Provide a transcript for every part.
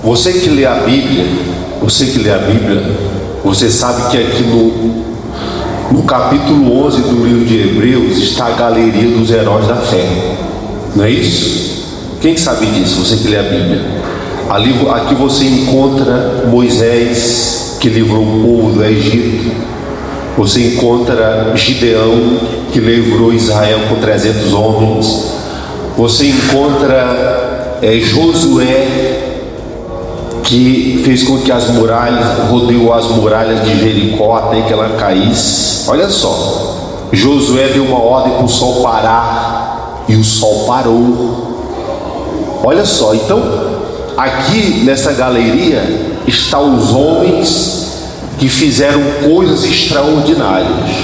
Você que lê a Bíblia, você sabe que aqui no capítulo 11 do livro de Hebreus está a galeria dos heróis da fé, não é isso? Quem sabe disso? Você que lê a Bíblia. Aqui você encontra Moisés, que livrou o povo do Egito. Você encontra Gideão, que livrou Israel com 300 homens. Você encontra Josué, que fez com que as muralhas, rodeou as muralhas de Jericó até que ela caísse. Olha só, Josué deu uma ordem para o sol parar e o sol parou. Olha só, então aqui nessa galeria estão os homens que fizeram coisas extraordinárias.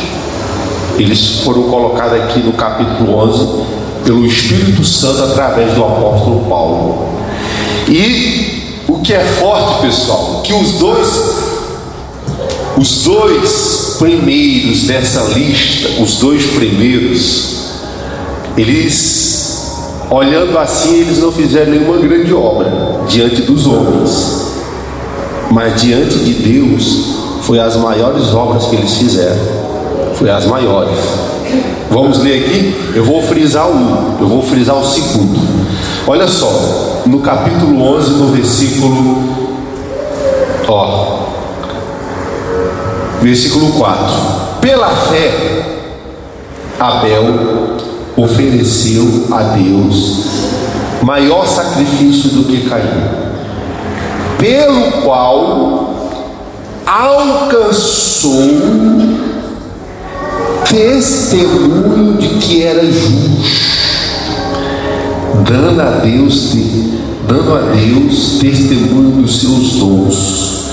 Eles foram colocados aqui no capítulo 11 pelo Espírito Santo através do apóstolo Paulo. E o que é forte, pessoal, que os dois primeiros dessa lista, eles, olhando assim, eles não fizeram nenhuma grande obra diante dos homens, mas diante de Deus foi as maiores obras que eles fizeram, foi as maiores. Vamos ler aqui, eu vou frisar o segundo. Olha só, no capítulo 11, no versículo 4. Pela fé, Abel ofereceu a Deus maior sacrifício do que Caim, pelo qual alcançou testemunho de que era justo, dando a Deus testemunho dos seus dons,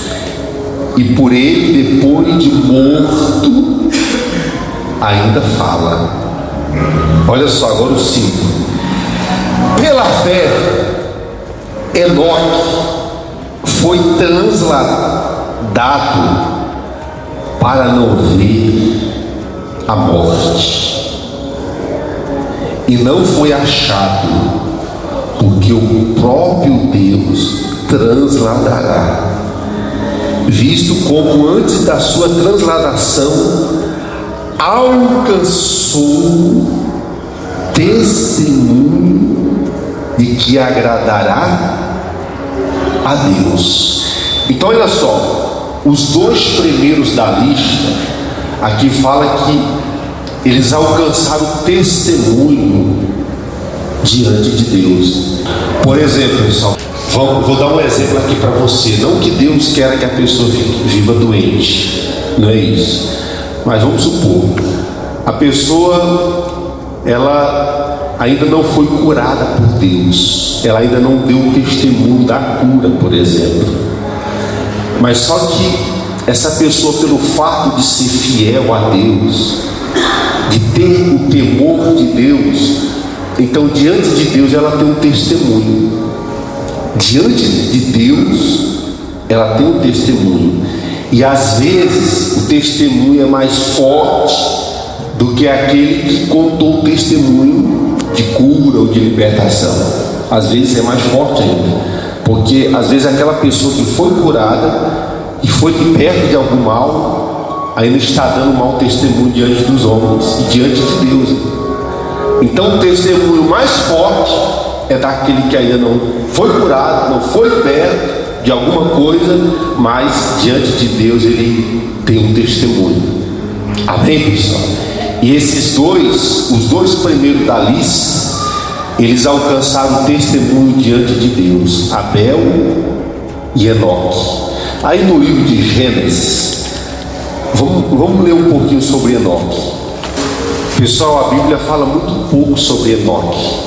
e por ele, depois de morto, ainda fala. Olha só agora o 5. Pela fé, Enoque foi transladado para não ver a morte, e não foi achado, porque o próprio Deus transladará, visto como antes da sua transladação alcançou testemunho de que agradará a Deus. Então olha só, os dois primeiros da lista aqui fala que eles alcançaram testemunho diante de Deus. Por exemplo, pessoal, vou dar um exemplo aqui para você. Não que Deus queira que a pessoa viva doente, não é isso. Mas vamos supor, a pessoa, ela ainda não foi curada por Deus, ela ainda não deu o testemunho da cura, por exemplo. Mas só que essa pessoa, pelo fato de ser fiel a Deus, de ter o temor de Deus, então diante de Deus ela tem um testemunho. Diante de Deus ela tem um testemunho. E às vezes o testemunho é mais forte do que aquele que contou o testemunho de cura ou de libertação. Às vezes é mais forte ainda, porque às vezes aquela pessoa que foi curada e foi liberta de algum mal, ainda está dando mau testemunho diante dos homens e diante de Deus. Então o testemunho mais forte é daquele que ainda não foi curado, não foi liberto de alguma coisa, mas diante de Deus ele tem um testemunho. Amém, pessoal? E esses dois, os dois primeiros da lista, eles alcançaram testemunho diante de Deus, Abel e Enoque. Aí no livro de Gênesis, vamos ler um pouquinho sobre Enoque. Pessoal, a Bíblia fala muito pouco sobre Enoque,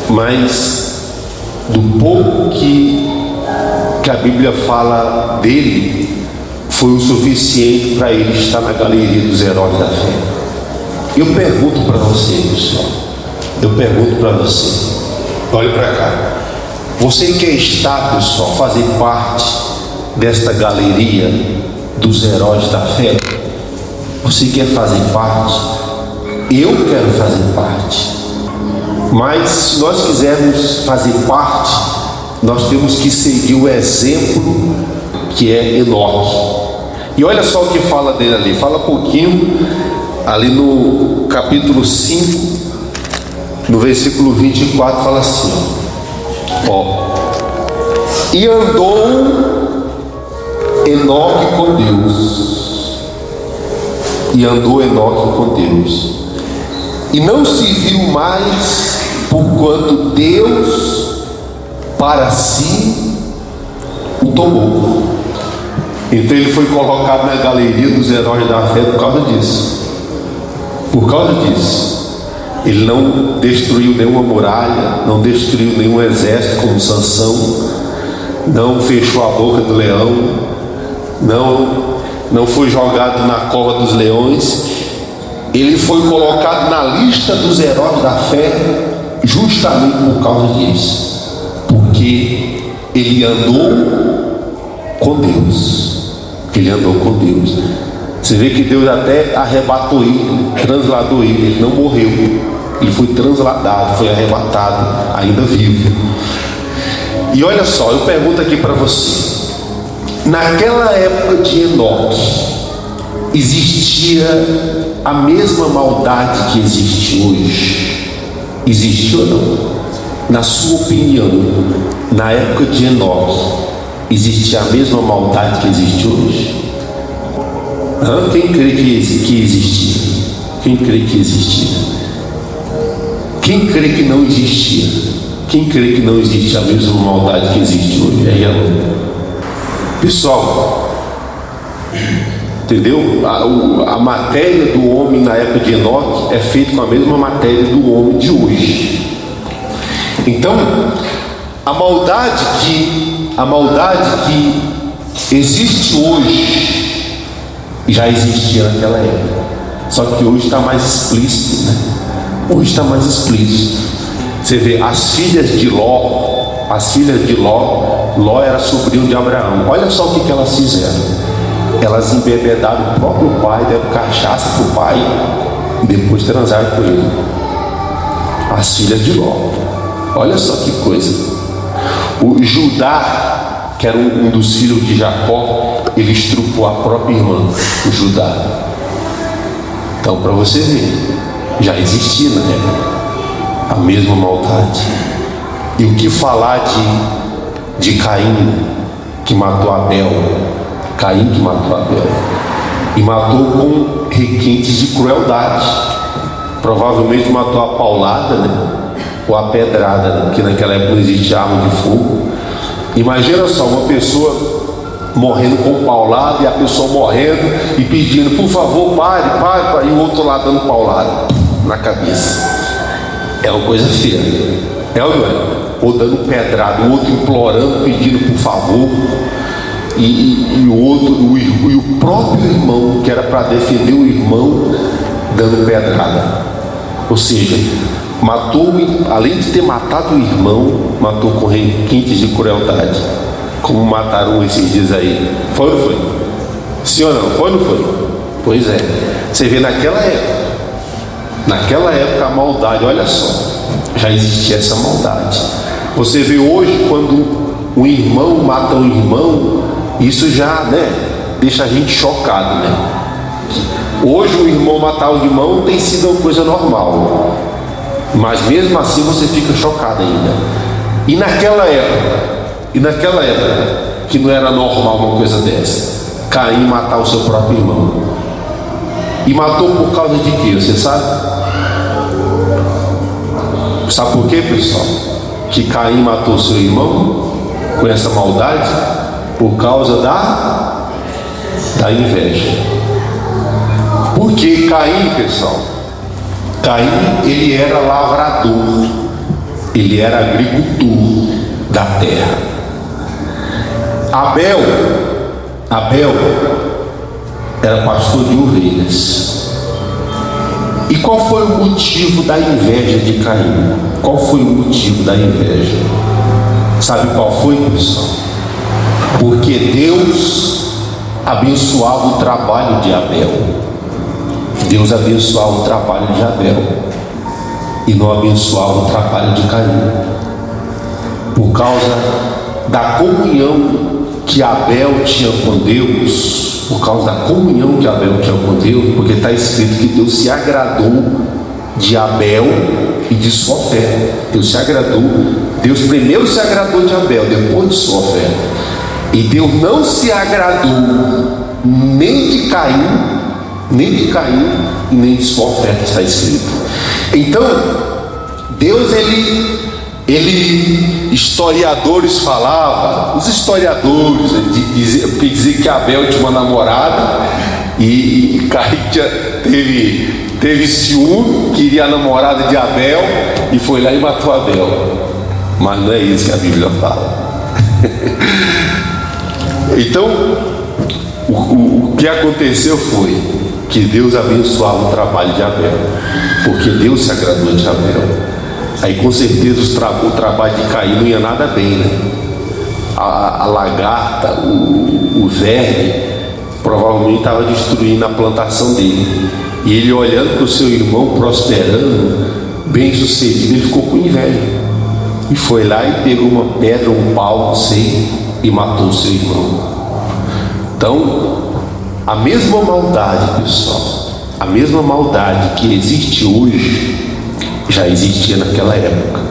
mas do pouco que a Bíblia fala dele, foi o suficiente para ele estar na galeria dos heróis da fé. Eu pergunto para você, pessoal, olhe para cá, você quer estar, pessoal, fazer parte desta galeria dos heróis da fé? Você quer fazer parte? Eu quero fazer parte. Mas se nós quisermos fazer parte, nós temos que seguir o exemplo que é Enoque. E olha só o que fala dele ali, fala um pouquinho ali no capítulo 5, no versículo 24, fala assim, e andou Enoque com Deus, e andou Enoque com Deus, e não se viu mais, porquanto Deus para si o tomou. Então ele foi colocado na galeria dos heróis da fé por causa disso. Por causa disso. Ele não destruiu nenhuma muralha, não destruiu nenhum exército como Sansão, não fechou a boca do leão, não foi jogado na cova dos leões. Ele foi colocado na lista dos heróis da fé justamente por causa disso, porque ele andou com Deus. Ele andou com Deus. Você vê que Deus até arrebatou ele, transladou ele. Ele não morreu, ele foi transladado, foi arrebatado, ainda vivo. E olha só, eu pergunto aqui para você: naquela época de Enoque, existia a mesma maldade que existe hoje? Existiu ou não? Na sua opinião, na época de Enoque, existia a mesma maldade que existe hoje? Quem crê que existia? Quem crê que existia? Quem crê que não existia? Quem crê que não existe a mesma maldade que existe hoje? É ela. Pessoal, entendeu? A matéria do homem na época de Enoque é feita com a mesma matéria do homem de hoje. Então, a maldade que existe hoje já existia naquela época, só que hoje está mais explícito, né? Hoje está mais explícito. Você vê as filhas de Ló, Ló era sobrinho de Abraão. Olha só o que elas fizeram. Elas embebedaram o próprio pai, deram cachaça para o pai e depois transaram com ele. As filhas de Ló. Olha só que coisa. O Judá, que era um dos filhos de Jacó, ele estrupou a própria irmã, o Judá. Então, para você ver, já existia na época a mesma maldade. E o que falar de Caim, que matou Abel? Caim que matou Abel, e matou com requintes de crueldade. Provavelmente matou a paulada, né? Ou a pedrada, né? Porque naquela época não existia arma de fogo. Imagina só, uma pessoa morrendo com paulada, e a pessoa morrendo e pedindo, por favor, pare, e o outro lá dando paulada na cabeça. É uma coisa feia, é ou não é? Ou dando pedrada, o outro implorando, pedindo por favor, e o outro, e o próprio irmão, que era para defender o irmão, dando pedrada. Ou seja, matou, além de ter matado o irmão, matou com requintes de crueldade, como mataram esses dias aí. Foi ou não foi? Sim ou não? Foi ou não foi? Pois é. Você vê naquela época a maldade, olha só, já existia essa maldade. Você vê hoje, quando um irmão mata um irmão, isso já, né, deixa a gente chocado, né? Hoje o irmão matar o irmão tem sido uma coisa normal, mas mesmo assim você fica chocado ainda. E naquela época que não era normal uma coisa dessa, Caim matar o seu próprio irmão. E matou por causa de quê? Você sabe? Sabe por quê, pessoal? Que Caim matou seu irmão com essa maldade? Por causa da inveja. Porque Caim, pessoal, ele era lavrador, ele era agricultor da terra. Abel era pastor de ovelhas. E qual foi o motivo da inveja de Caim? Qual foi o motivo da inveja? Sabe qual foi, pessoal? Porque Deus abençoava o trabalho de Abel. Deus abençoava o trabalho de Abel e não abençoava o trabalho de Caim. Por causa da comunhão que Abel tinha com Deus, por causa da comunhão que Abel tinha com Deus, porque está escrito que Deus se agradou de Abel e de sua oferta. Deus se agradou, Deus primeiro se agradou de Abel, depois de sua oferta. E Deus não se agradou nem de Caim, nem de sua oferta, está escrito. Então, Deus, historiadores falavam, os historiadores diziam que Abel tinha uma namorada e Caim teve ciúme, queria a namorada de Abel e foi lá e matou Abel. Mas não é isso que a Bíblia fala. Então, o que aconteceu foi que Deus abençoava o trabalho de Abel, porque Deus se agradou de Abel. Aí com certeza o trabalho de Caim não ia nada bem, né? A lagarta, o verme, provavelmente estava destruindo a plantação dele. E ele, olhando para o seu irmão prosperando, bem sucedido, ele ficou com inveja. E foi lá e pegou uma pedra, um pau, não sei, e matou o seu irmão. Então, a mesma maldade, pessoal, a mesma maldade que existe hoje, já existia naquela época.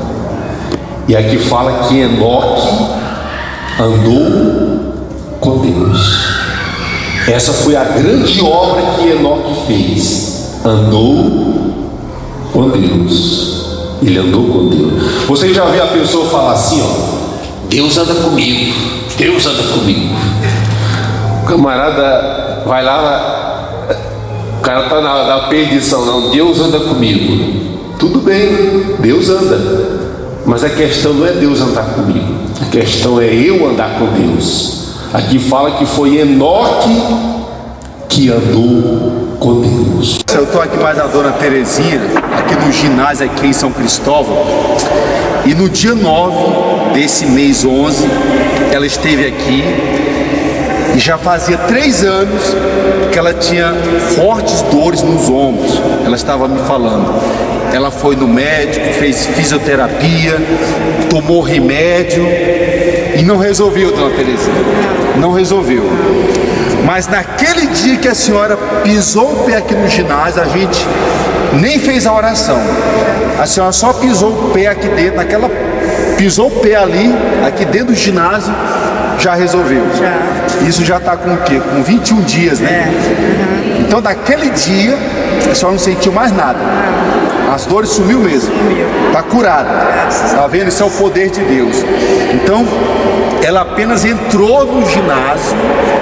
E aqui fala que Enoque andou com Deus. Essa foi a grande obra que Enoque fez. Andou com Deus. Ele andou com Deus. Você já viu a pessoa falar assim, ó: Deus anda comigo, Deus anda comigo. O camarada vai lá, o cara está na perdição. Não, Deus anda comigo. Tudo bem, Deus anda, mas a questão não é Deus andar comigo, a questão é eu andar com Deus. Aqui fala que foi Enoque que andou com Deus. Eu estou aqui mais na Dona Terezinha, aqui no ginásio aqui em São Cristóvão, e no dia 9 desse mês 11, ela esteve aqui. E já fazia 3 anos que ela tinha fortes dores nos ombros. Ela estava me falando. Ela foi no médico, fez fisioterapia, tomou remédio e não resolveu, Dona Terezinha. Não resolveu. Mas naquele dia que a senhora pisou o pé aqui no ginásio, a gente nem fez a oração. A senhora só pisou o pé aqui dentro, pisou o pé ali, aqui dentro do ginásio, já resolveu. Já. Isso já está com o quê? Com 21 dias, né? Uhum. Então daquele dia a senhora não sentiu mais nada. As dores sumiu mesmo. Está curada. Está vendo? Isso é o poder de Deus. Então ela apenas entrou no ginásio,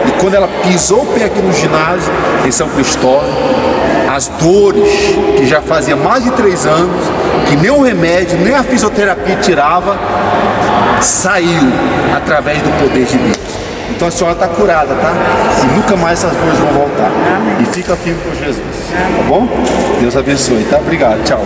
e quando ela pisou o pé aqui no ginásio em São Cristóvão, as dores que já fazia mais de 3 anos, que nem o remédio, nem a fisioterapia tirava, saiu através do poder de Deus. Então a senhora está curada, tá? E nunca mais essas dores vão voltar. Amém. E fica firme com Jesus. Tá bom? Deus abençoe, tá? Obrigado, tchau.